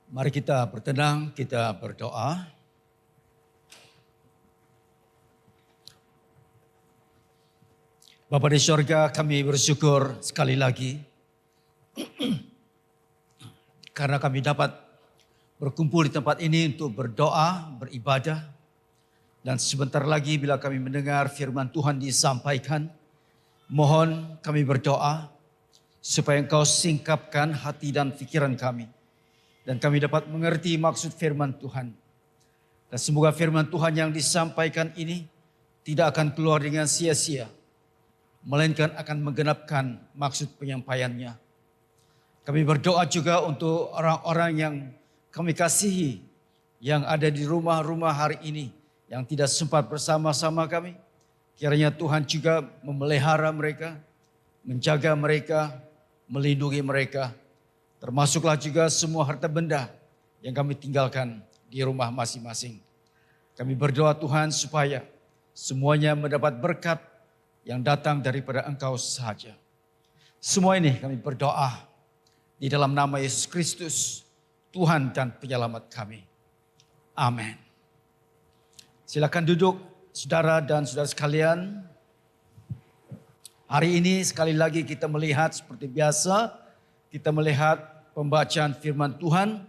Mari kita bertenang, kita berdoa. Bapa di surga, kami bersyukur sekali lagi karena kami dapat berkumpul di tempat ini untuk berdoa, beribadah. Dan sebentar lagi bila kami mendengar firman Tuhan disampaikan, mohon kami berdoa supaya Engkau singkapkan hati dan pikiran kami. Dan kami dapat mengerti maksud firman Tuhan. Dan semoga firman Tuhan yang disampaikan ini tidak akan keluar dengan sia-sia, melainkan akan menggenapkan maksud penyampaiannya. Kami berdoa juga untuk orang-orang yang kami kasihi, yang ada di rumah-rumah hari ini, yang tidak sempat bersama-sama kami. Kiranya Tuhan juga memelihara mereka, menjaga mereka, melindungi mereka. Termasuklah juga semua harta benda yang kami tinggalkan di rumah masing-masing. Kami berdoa Tuhan supaya semuanya mendapat berkat yang datang daripada Engkau saja. Semua ini kami berdoa di dalam nama Yesus Kristus, Tuhan dan Penyelamat kami. Amin. Silakan duduk saudara dan saudara sekalian. Hari ini sekali lagi kita melihat seperti biasa, kita melihat pembacaan firman Tuhan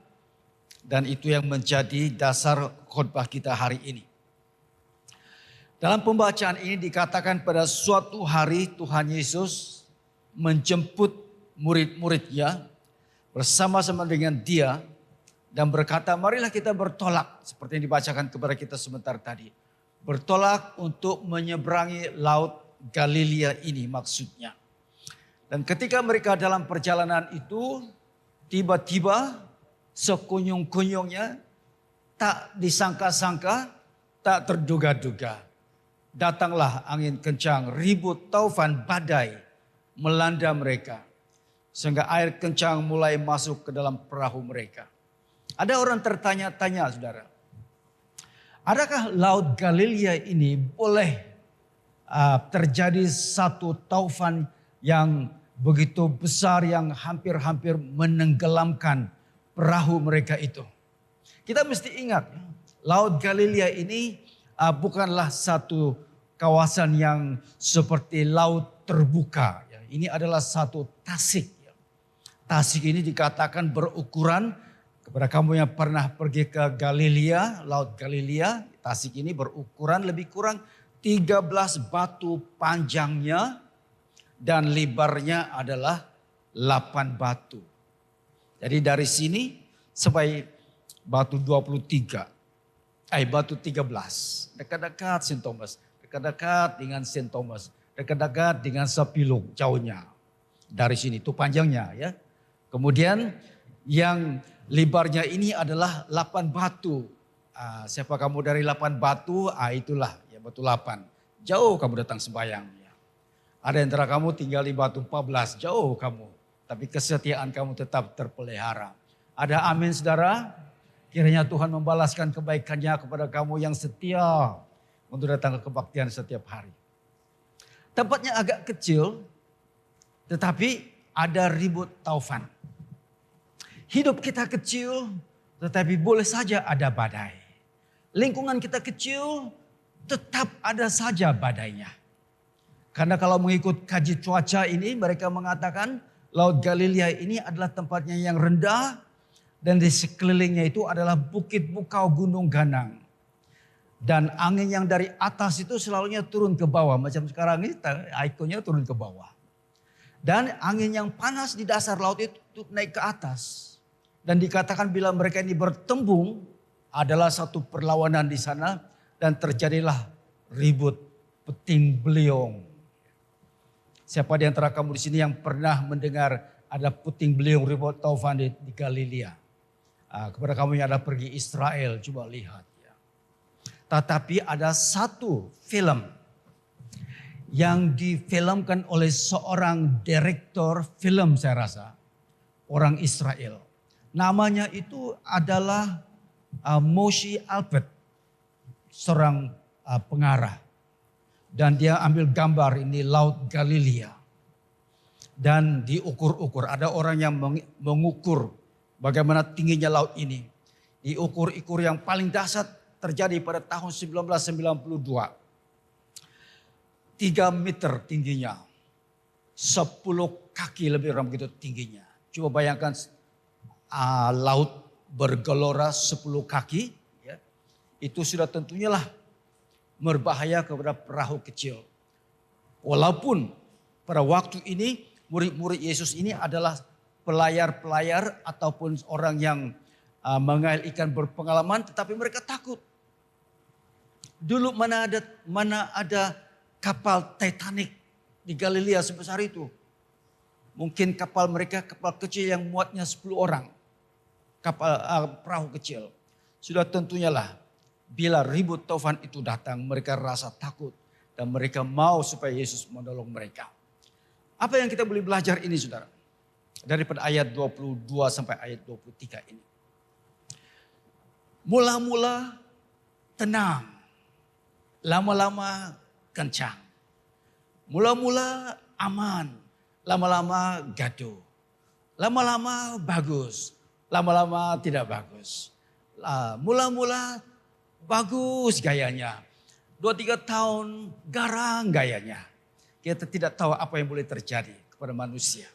dan itu yang menjadi dasar khotbah kita hari ini. Dalam pembacaan ini dikatakan pada suatu hari Tuhan Yesus menjemput murid-muridnya bersama-sama dengan dia dan berkata, marilah kita bertolak seperti yang dibacakan kepada kita sebentar tadi. Bertolak untuk menyeberangi laut Galilea ini maksudnya. Dan ketika mereka dalam perjalanan itu, tiba-tiba sekunyung-kunyungnya, tak disangka-sangka, tak terduga-duga. Datanglah angin kencang, ribut, taufan, badai melanda mereka. Sehingga air kencang mulai masuk ke dalam perahu mereka. Ada orang tertanya-tanya saudara. Adakah laut Galilea ini boleh terjadi satu taufan yang begitu besar yang hampir-hampir menenggelamkan perahu mereka itu. Kita mesti ingat, Laut Galilea ini bukanlah satu kawasan yang seperti laut terbuka. Ini adalah satu tasik. Tasik ini dikatakan berukuran, kepada kamu yang pernah pergi ke Galilea, Laut Galilea, tasik ini berukuran lebih kurang 13 batu panjangnya. Dan lebarnya adalah 8 batu. Jadi dari sini sampai batu 23. Batu 13. Dekat-dekat St. Thomas. Dekat-dekat dengan St. Thomas. Dekat-dekat dengan Sapilung jauhnya. Dari sini itu panjangnya ya. Kemudian yang lebarnya ini adalah 8 batu. Siapa kamu dari 8 batu? Itulah ya batu 8. Jauh kamu datang sembahyang. Ada antara kamu tinggal di batu 14, jauh kamu. Tapi kesetiaan kamu tetap terpelihara. Ada amin saudara? Kiranya Tuhan membalaskan kebaikannya kepada kamu yang setia untuk datang ke kebaktian setiap hari. Tempatnya agak kecil, tetapi ada ribut taufan. Hidup kita kecil, tetapi boleh saja ada badai. Lingkungan kita kecil, tetap ada saja badainya. Karena kalau mengikut kaji cuaca ini mereka mengatakan Laut Galilea ini adalah tempatnya yang rendah dan di sekelilingnya itu adalah bukit bukau gunung ganang. Dan angin yang dari atas itu selalunya turun ke bawah. Macam sekarang ini ikonnya turun ke bawah. Dan angin yang panas di dasar laut itu naik ke atas. Dan dikatakan bila mereka ini bertembung adalah satu perlawanan di sana dan terjadilah ribut peting beliung. Siapa di antara kamu di sini yang pernah mendengar ada puting beliung ribut taufan di Galilea? Kepada kamu yang ada pergi Israel, coba lihat. Ya. Tetapi ada satu film yang difilmkan oleh seorang direktur film saya rasa. Orang Israel. Namanya itu adalah Moshe Albert. Seorang pengarah. Dan dia ambil gambar ini Laut Galilea. Dan diukur-ukur. Ada orang yang mengukur bagaimana tingginya laut ini. Diukur-ukur yang paling dahsyat terjadi pada tahun 1992. 3 meter tingginya. 10 kaki lebih kurang begitu tingginya. Coba bayangkan laut bergelora 10 kaki. Ya. Itu sudah tentunya lah berbahaya kepada perahu kecil. Walaupun pada waktu ini murid-murid Yesus ini adalah pelayar-pelayar ataupun orang yang mengail ikan berpengalaman, tetapi mereka takut. Dulu mana ada kapal Titanic di Galilea sebesar itu. Mungkin kapal mereka kapal kecil yang muatnya 10 orang. Kapal perahu kecil. Sudah tentunya lah bila ribut taufan itu datang, mereka rasa takut dan mereka mau supaya Yesus menolong mereka. Apa yang kita boleh belajar ini, saudara? Daripada ayat 22 sampai ayat 23 ini. Mula-mula tenang, lama-lama kencang. Mula-mula aman, lama-lama gaduh. Lama-lama bagus, lama-lama tidak bagus. Mula-mula bagus gayanya. 2-3 tahun garang gayanya. Kita tidak tahu apa yang boleh terjadi kepada manusia.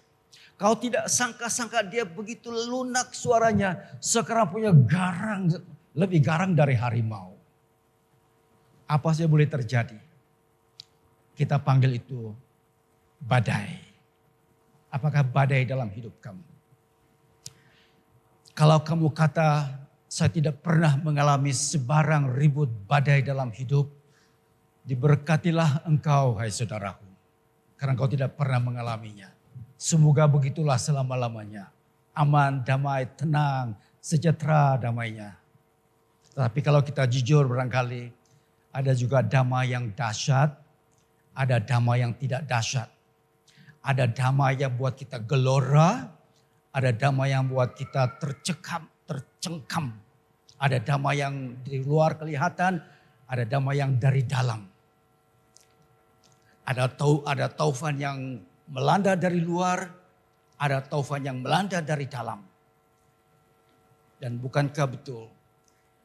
Kau tidak sangka-sangka dia begitu lunak suaranya. Sekarang punya garang, lebih garang dari harimau. Apa saja boleh terjadi. Kita panggil itu badai. Apakah badai dalam hidup kamu? Kalau kamu kata, saya tidak pernah mengalami sebarang ribut badai dalam hidup, diberkatilah engkau, hai saudaraku. Karena engkau tidak pernah mengalaminya. Semoga begitulah selama-lamanya. Aman, damai, tenang, sejahtera damainya. Tapi kalau kita jujur barangkali, ada juga damai yang dahsyat, ada damai yang tidak dahsyat. Ada damai yang buat kita gelora, ada damai yang buat kita tercengkam. Ada damai yang di luar kelihatan, ada damai yang dari dalam. Ada taufan yang melanda dari luar, ada taufan yang melanda dari dalam. Dan bukankah betul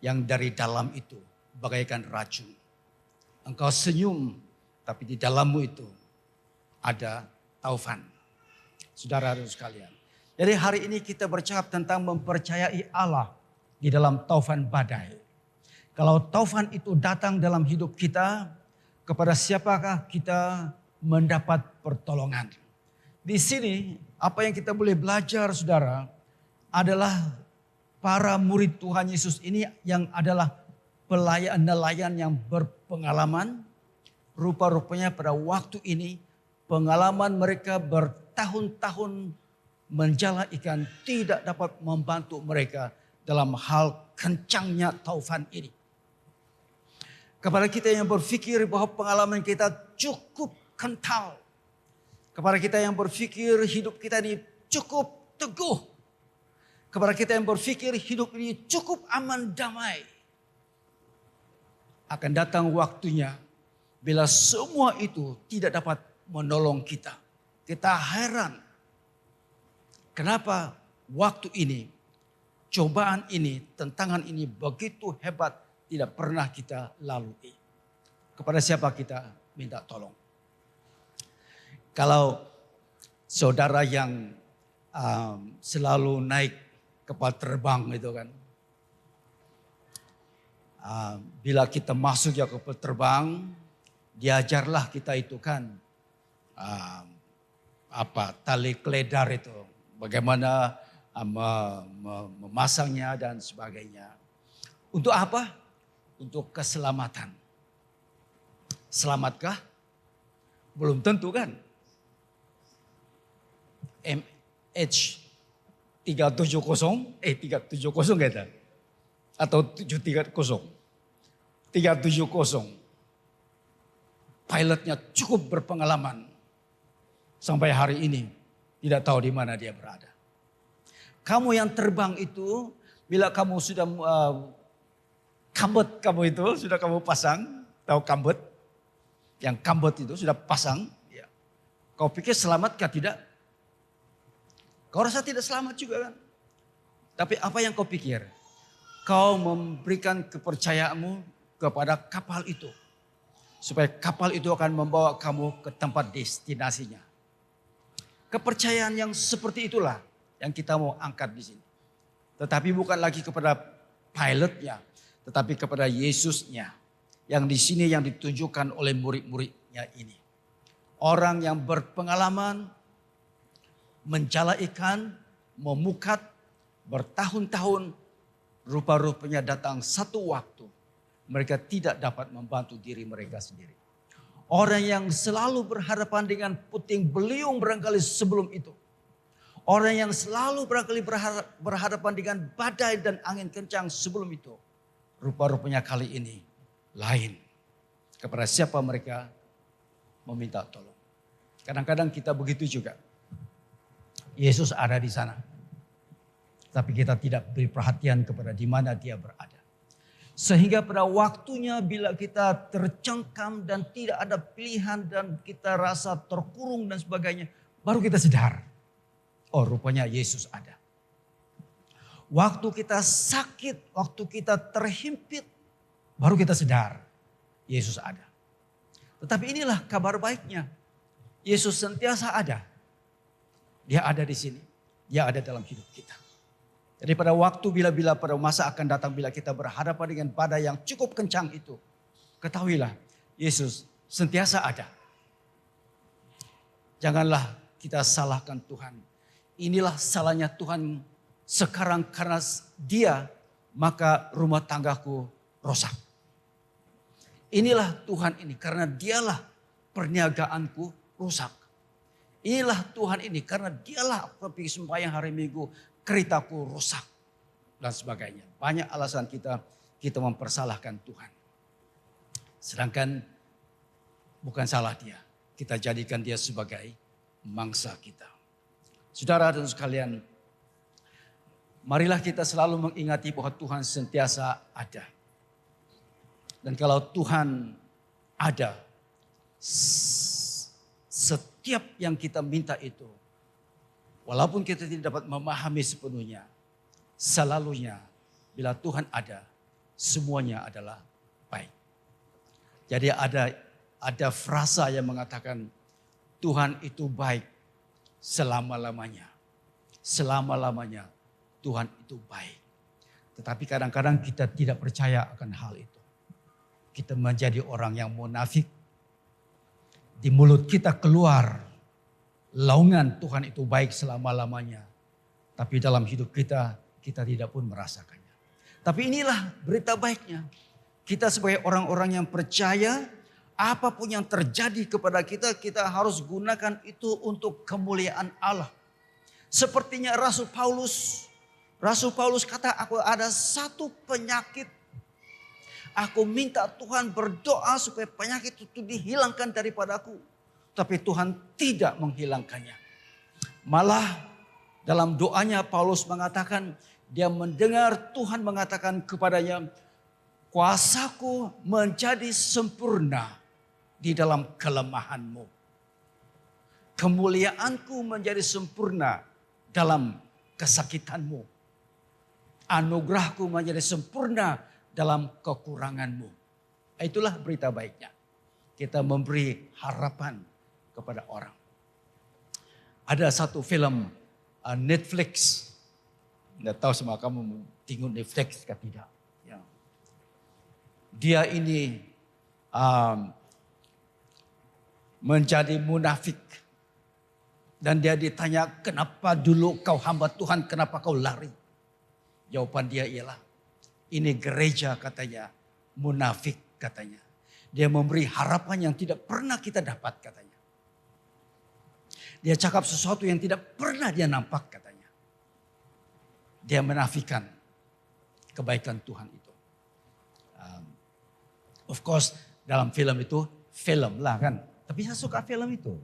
yang dari dalam itu bagaikan racun. Engkau senyum, tapi di dalammu itu ada taufan. Saudara-saudara sekalian. Jadi hari ini kita bercakap tentang mempercayai Allah di dalam taufan badai. Kalau taufan itu datang dalam hidup kita, kepada siapakah kita mendapat pertolongan? Di sini apa yang kita boleh belajar, saudara, adalah para murid Tuhan Yesus ini yang adalah nelayan yang berpengalaman. Rupa-rupanya pada waktu ini pengalaman mereka bertahun-tahun menjala ikan tidak dapat membantu mereka dalam hal kencangnya taufan ini. Kepada kita yang berpikir bahwa pengalaman kita cukup kental. Kepada kita yang berpikir hidup kita ini cukup teguh. Kepada kita yang berpikir hidup ini cukup aman damai. Akan datang waktunya bila semua itu tidak dapat menolong kita. Kita heran. Kenapa waktu ini, cobaan ini, tantangan ini begitu hebat tidak pernah kita lalui. Kepada siapa kita minta tolong? Kalau saudara yang selalu naik kapal terbang itu kan. Bila kita masuk ya kapal terbang, diajarlah kita itu kan tali keledar itu, bagaimana memasangnya dan sebagainya. Untuk apa? Untuk keselamatan. Selamatkah? Belum tentu kan. MH370 kata atau 730 pilotnya cukup berpengalaman sampai hari ini tidak tahu di mana dia berada. Kamu yang terbang itu bila kamu sudah kambet kamu itu sudah kamu pasang, tahu kambet? Yang kambet itu sudah pasang, ya. Kau pikir selamatkah tidak? Kau rasa tidak selamat juga kan? Tapi apa yang kau pikir? Kau memberikan kepercayaanmu kepada kapal itu. Supaya kapal itu akan membawa kamu ke tempat destinasinya. Kepercayaan yang seperti itulah yang kita mau angkat di sini. Tetapi bukan lagi kepada pilotnya, tetapi kepada Yesusnya. Yang di sini yang ditunjukkan oleh murid-muridnya ini. Orang yang berpengalaman, menjala ikan, memukat, bertahun-tahun, rupa-rupanya datang satu waktu. Mereka tidak dapat membantu diri mereka sendiri. Orang yang selalu berhadapan dengan puting beliung barangkali sebelum itu. Orang yang selalu barangkali berhadapan dengan badai dan angin kencang sebelum itu. Rupa-rupanya kali ini lain. Kepada siapa mereka meminta tolong. Kadang-kadang kita begitu juga. Yesus ada di sana. Tapi kita tidak beri perhatian kepada di mana dia berada. Sehingga pada waktunya bila kita tercengkam dan tidak ada pilihan dan kita rasa terkurung dan sebagainya. Baru kita sadar. Oh, rupanya Yesus ada. Waktu kita sakit, waktu kita terhimpit, baru kita sadar Yesus ada. Tetapi inilah kabar baiknya. Yesus sentiasa ada. Dia ada di sini. Dia ada dalam hidup kita. Jadi pada waktu bila-bila pada masa akan datang bila kita berhadapan dengan badai yang cukup kencang itu. Ketahuilah Yesus sentiasa ada. Janganlah kita salahkan Tuhan. Inilah salahnya Tuhan sekarang karena dia maka rumah tanggaku rusak. Inilah Tuhan ini karena dialah perniagaanku rusak. Inilah Tuhan ini karena dialah aku pergi sembahyang hari Minggu keretaku rusak dan sebagainya. Banyak alasan kita mempersalahkan Tuhan. Sedangkan bukan salah dia. Kita jadikan dia sebagai mangsa kita. Saudara dan sekalian, marilah kita selalu mengingati bahwa Tuhan sentiasa ada. Dan kalau Tuhan ada, setiap yang kita minta itu, walaupun kita tidak dapat memahami sepenuhnya, selalunya bila Tuhan ada, semuanya adalah baik. Jadi ada frasa yang mengatakan Tuhan itu baik selama-lamanya. Selama-lamanya Tuhan itu baik. Tetapi kadang-kadang kita tidak percaya akan hal itu. Kita menjadi orang yang munafik. Di mulut kita keluar laungan Tuhan itu baik selama-lamanya. Tapi dalam hidup kita tidak pun merasakannya. Tapi inilah berita baiknya. Kita sebagai orang-orang yang percaya, apapun yang terjadi kepada kita, kita harus gunakan itu untuk kemuliaan Allah. Sepertinya Rasul Paulus kata, aku ada satu penyakit. Aku minta Tuhan berdoa supaya penyakit itu dihilangkan daripadaku. Tapi Tuhan tidak menghilangkannya. Malah dalam doanya Paulus mengatakan, dia mendengar Tuhan mengatakan kepadanya, kuasaku menjadi sempurna di dalam kelemahanmu. Kemuliaanku menjadi sempurna dalam kesakitanmu. Anugerahku menjadi sempurna dalam kekuranganmu. Itulah berita baiknya. Kita memberi harapan kepada orang. Ada satu film Netflix. Tidak tahu semua kamu tengok Netflix atau tidak. Ya. Dia ini menjadi munafik. Dan dia ditanya, kenapa dulu kau hamba Tuhan, kenapa kau lari? Jawaban dia ialah, ini gereja katanya, munafik katanya. Dia memberi harapan yang tidak pernah kita dapat katanya. Dia cakap sesuatu yang tidak pernah dia nampak katanya. Dia menafikan kebaikan Tuhan itu. Of course dalam film itu, film lah kan. Tapi saya suka film itu.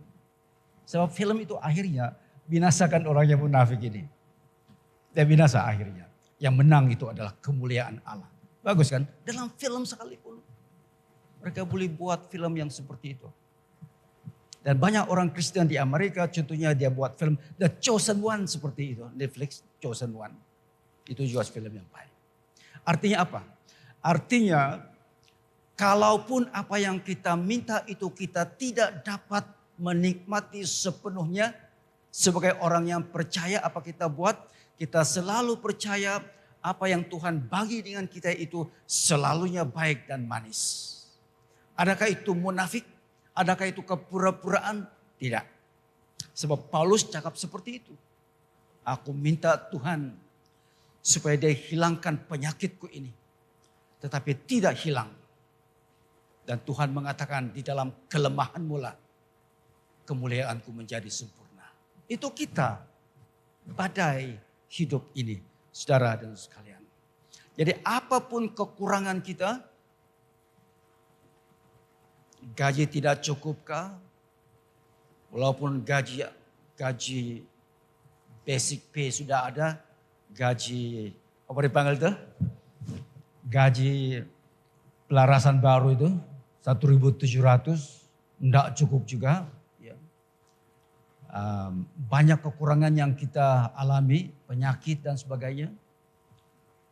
Sebab film itu akhirnya binasakan orang yang munafik ini. Dia binasa akhirnya. Yang menang itu adalah kemuliaan Allah. Bagus kan? Dalam film sekalipun. Mereka boleh buat film yang seperti itu. Dan banyak orang Kristen di Amerika contohnya dia buat film The Chosen One seperti itu. Netflix Chosen One. Itu juga film yang baik. Artinya apa? Artinya kalaupun apa yang kita minta itu kita tidak dapat menikmati sepenuhnya sebagai orang yang percaya apa kita buat, kita selalu percaya apa yang Tuhan bagi dengan kita itu selalunya baik dan manis. Adakah itu munafik? Adakah itu kepura-puraan? Tidak. Sebab Paulus cakap seperti itu. Aku minta Tuhan supaya dia hilangkan penyakitku ini. Tetapi tidak hilang. Dan Tuhan mengatakan di dalam kelemahan mula kemuliaanku menjadi sempurna. Itu kita badai hidup ini, saudara dan sekalian. Jadi apapun kekurangan kita, gaji tidak cukupkah? Walaupun gaji basic pay sudah ada, gaji apa dipanggil itu? Gaji pelarasan baru itu 1.700 tidak cukup juga. Ya. Banyak kekurangan yang kita alami, penyakit dan sebagainya.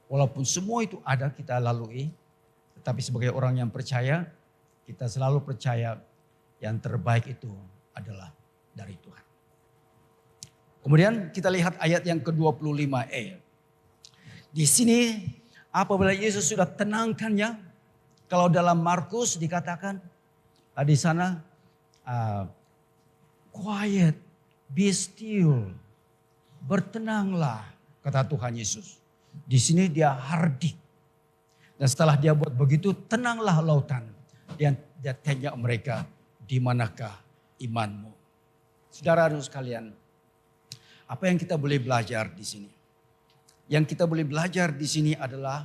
Walaupun semua itu ada kita lalui, tetapi sebagai orang yang percaya, kita selalu percaya yang terbaik itu adalah dari Tuhan. Kemudian kita lihat ayat yang ke-25e. Di sini apabila Yesus sudah tenangkannya, kalau dalam Markus dikatakan di sana quiet, be still, bertenanglah kata Tuhan Yesus. Di sini dia hardik. Dan setelah dia buat begitu, tenanglah lautan. Dia tanya mereka, di manakah imanmu? Saudara dan sekalian, apa yang kita boleh belajar di sini? Yang kita boleh belajar di sini adalah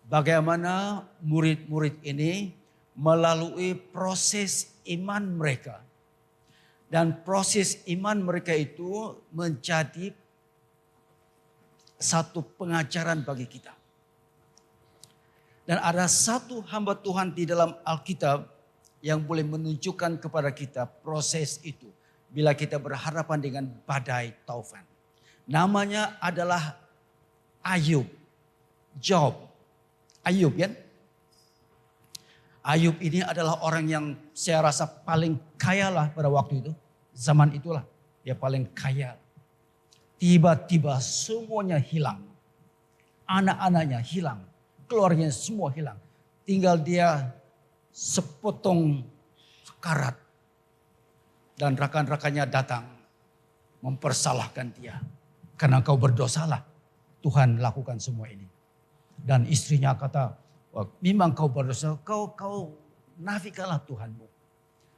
bagaimana murid-murid ini melalui proses iman mereka. Dan proses iman mereka itu menjadi satu pengajaran bagi kita. Dan ada satu hamba Tuhan di dalam Alkitab yang boleh menunjukkan kepada kita proses itu. Bila kita berhadapan dengan badai taufan. Namanya adalah Ayub. Job. Ayub kan? Ayub ini adalah orang yang saya rasa paling kaya lah pada waktu itu. Zaman itulah dia paling kaya. Tiba-tiba semuanya hilang. Anak-anaknya hilang. Keluarganya semua hilang. Tinggal dia sepotong karat. Dan rakan-rakannya datang mempersalahkan dia. Karena kau berdosalah. Tuhan lakukan semua ini. Dan istrinya kata, memang kau berdosa, kau nafikanlah Tuhanmu.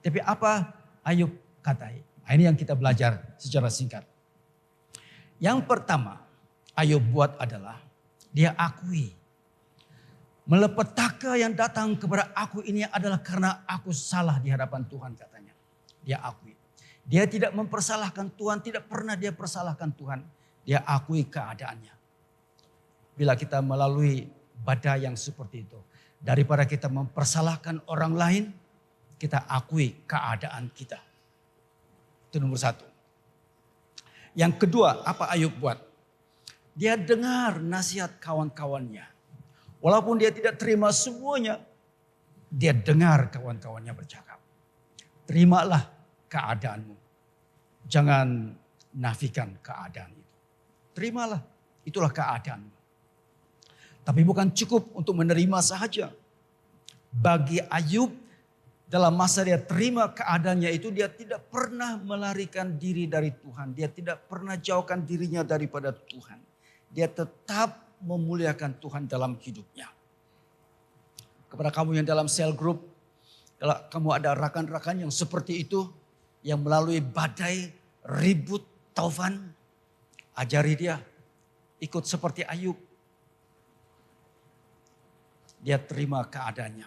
Tapi apa Ayub kata? Ini yang kita belajar secara singkat. Yang pertama Ayub buat adalah dia akui. Malapetaka yang datang kepada aku ini adalah karena aku salah di hadapan Tuhan katanya. Dia akui. Dia tidak mempersalahkan Tuhan, tidak pernah dia persalahkan Tuhan. Dia akui keadaannya. Bila kita melalui badai yang seperti itu. Daripada kita mempersalahkan orang lain, kita akui keadaan kita. Itu nomor satu. Yang kedua, apa Ayub buat? Dia dengar nasihat kawan-kawannya. Walaupun dia tidak terima semuanya, dia dengar kawan-kawannya bercakap. Terimalah keadaanmu. Jangan nafikan keadaan itu. Terimalah, itulah keadaanmu. Tapi bukan cukup untuk menerima sahaja. Bagi Ayub, dalam masa dia terima keadaannya itu, dia tidak pernah melarikan diri dari Tuhan. Dia tidak pernah jauhkan dirinya daripada Tuhan. Dia tetap memuliakan Tuhan dalam hidupnya. Kepada kamu yang dalam cell group, kalau kamu ada rakan-rakan yang seperti itu, yang melalui badai, ribut, taufan, ajari dia ikut seperti Ayub. Dia terima keadaannya.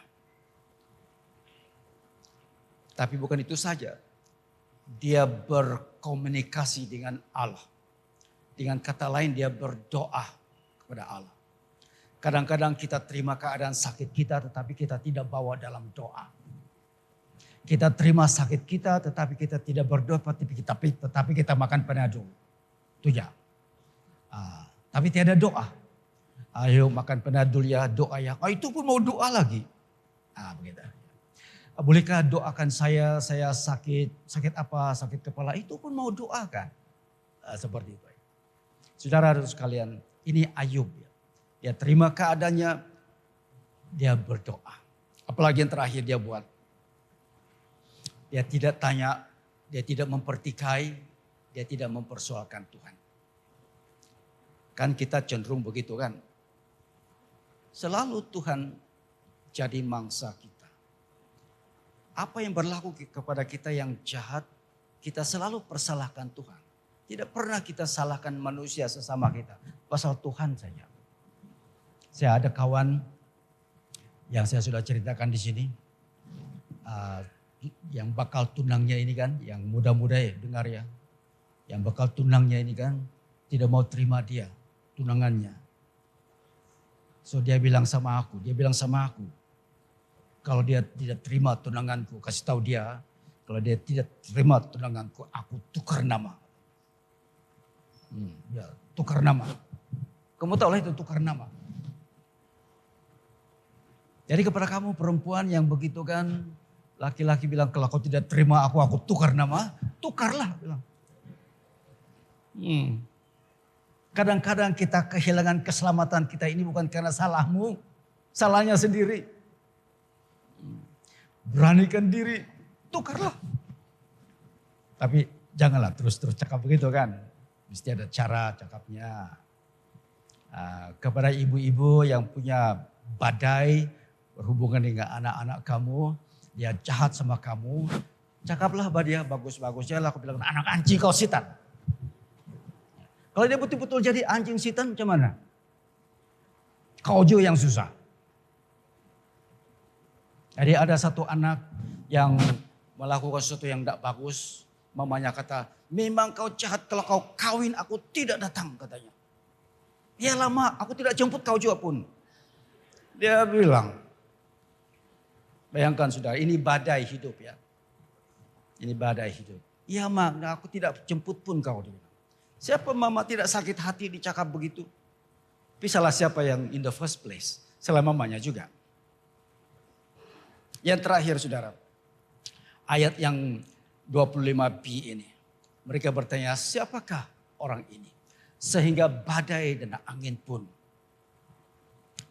Tapi bukan itu saja. Dia berkomunikasi dengan Allah. Dengan kata lain dia berdoa kepada Allah. Kadang-kadang kita terima keadaan sakit kita tetapi kita tidak bawa dalam doa. Kita terima sakit kita tetapi kita tidak berdoa tetapi kita makan panadol. Itu ya. Tapi tiada doa. Ayo makan penadul ya, doa ya. Oh, itu pun mau doa lagi. Begitu. Bolehkah doakan saya sakit apa, sakit kepala, itu pun mau doakan. Seperti itu. Saudara sekalian, ini Ayub. Dia terima keadaannya, dia berdoa. Apalagi yang terakhir dia buat. Dia tidak tanya, dia tidak mempertikai, dia tidak mempersoalkan Tuhan. Kan kita cenderung begitu kan. Selalu Tuhan jadi mangsa kita. Apa yang berlaku kepada kita yang jahat, kita selalu persalahkan Tuhan. Tidak pernah kita salahkan manusia sesama kita. Pasal Tuhan saja. Saya ada kawan yang saya sudah ceritakan di sini. Yang bakal tunangnya ini kan, yang muda-muda ya dengar ya. Yang bakal tunangnya ini kan tidak mau terima dia, tunangannya. So dia bilang sama aku, kalau dia tidak terima tunanganku, kasih tahu dia, kalau dia tidak terima tunanganku, aku tukar nama. Ya, tukar nama. Kamu tahu lah itu tukar nama. Jadi kepada kamu perempuan yang begitu kan, laki-laki bilang kalau kau tidak terima aku tukar nama, tukarlah bilang. Kadang-kadang kita kehilangan keselamatan kita ini bukan karena salahmu, salahnya sendiri. Beranikan diri, tukarlah. Tapi janganlah terus-terus cakap begitu kan. Mesti ada cara cakapnya. Kepada ibu-ibu yang punya badai berhubungan dengan anak-anak kamu, dia jahat sama kamu, cakaplah pada dia bagus-bagusnya lah. Aku bilang anak anjing kau setan. Kalau dia betul-betul jadi anjing setan macam mana? Kau juga yang susah. Jadi ada satu anak yang melakukan sesuatu yang tidak bagus. Mamanya kata, memang kau jahat kalau kau kawin aku tidak datang katanya. Ya lama aku tidak jemput kau juga pun. Dia bilang, bayangkan sudah ini badai hidup ya. Ini badai hidup. Ya mak aku tidak jemput pun kau. Siapa mama tidak sakit hati dicakap begitu? Tapi salah siapa yang in the first place? Salah mamanya juga. Yang terakhir saudara. Ayat yang 25b ini. Mereka bertanya siapakah orang ini? Sehingga badai dan angin pun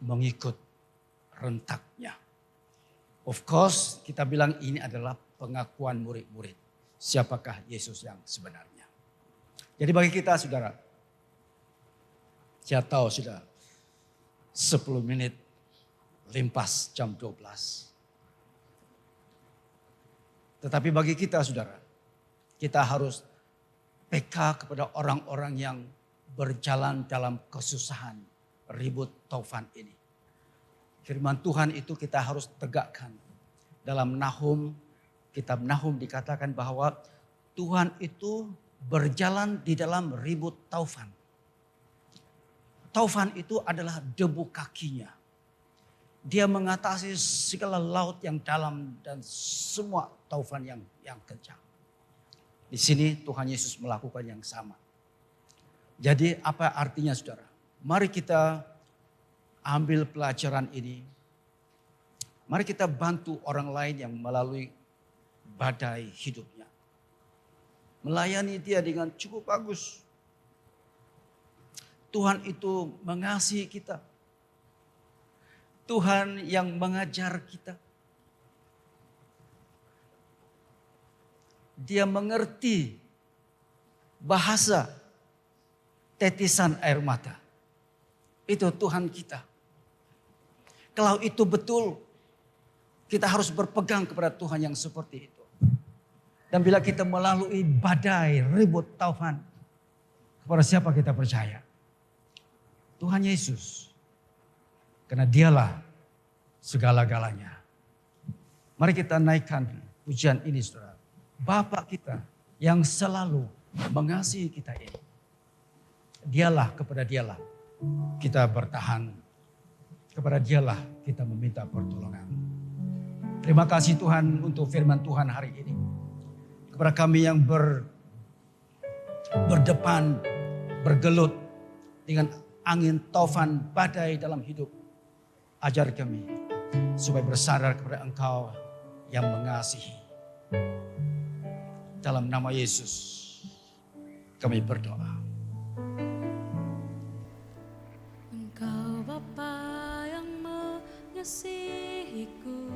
mengikut rentaknya. Of course kita bilang ini adalah pengakuan murid-murid. Siapakah Yesus yang sebenarnya? Jadi bagi kita saudara, saya tahu sudah 10 menit limpas jam 12. Tetapi bagi kita saudara, kita harus peka kepada orang-orang yang berjalan dalam kesusahan, ribut taufan ini. Firman Tuhan itu kita harus tegakkan. Dalam Nahum, kitab Nahum dikatakan bahwa Tuhan itu berjalan di dalam ribut taufan. Taufan itu adalah debu kakinya. Dia mengatasi segala laut yang dalam dan semua taufan yang kencang. Di sini Tuhan Yesus melakukan yang sama. Jadi apa artinya saudara? Mari kita ambil pelajaran ini. Mari kita bantu orang lain yang melalui badai hidupnya. Melayani dia dengan cukup bagus. Tuhan itu mengasihi kita. Tuhan yang mengajar kita. Dia mengerti bahasa tetisan air mata. Itu Tuhan kita. Kalau itu betul, kita harus berpegang kepada Tuhan yang seperti itu. Dan bila kita melalui badai, ribut, taufan, kepada siapa kita percaya? Tuhan Yesus. Karena dialah segala-galanya. Mari kita naikkan pujian ini saudara. Bapa kita yang selalu mengasihi kita ini. Dialah, kepada dialah kita bertahan. Kepada dialah kita meminta pertolongan. Terima kasih Tuhan untuk firman Tuhan hari ini. Kepada kami yang berdepan, bergelut dengan angin taufan badai dalam hidup. Ajar kami supaya bersandar kepada Engkau yang mengasihi. Dalam nama Yesus kami berdoa. Engkau Bapa yang mengasihiku,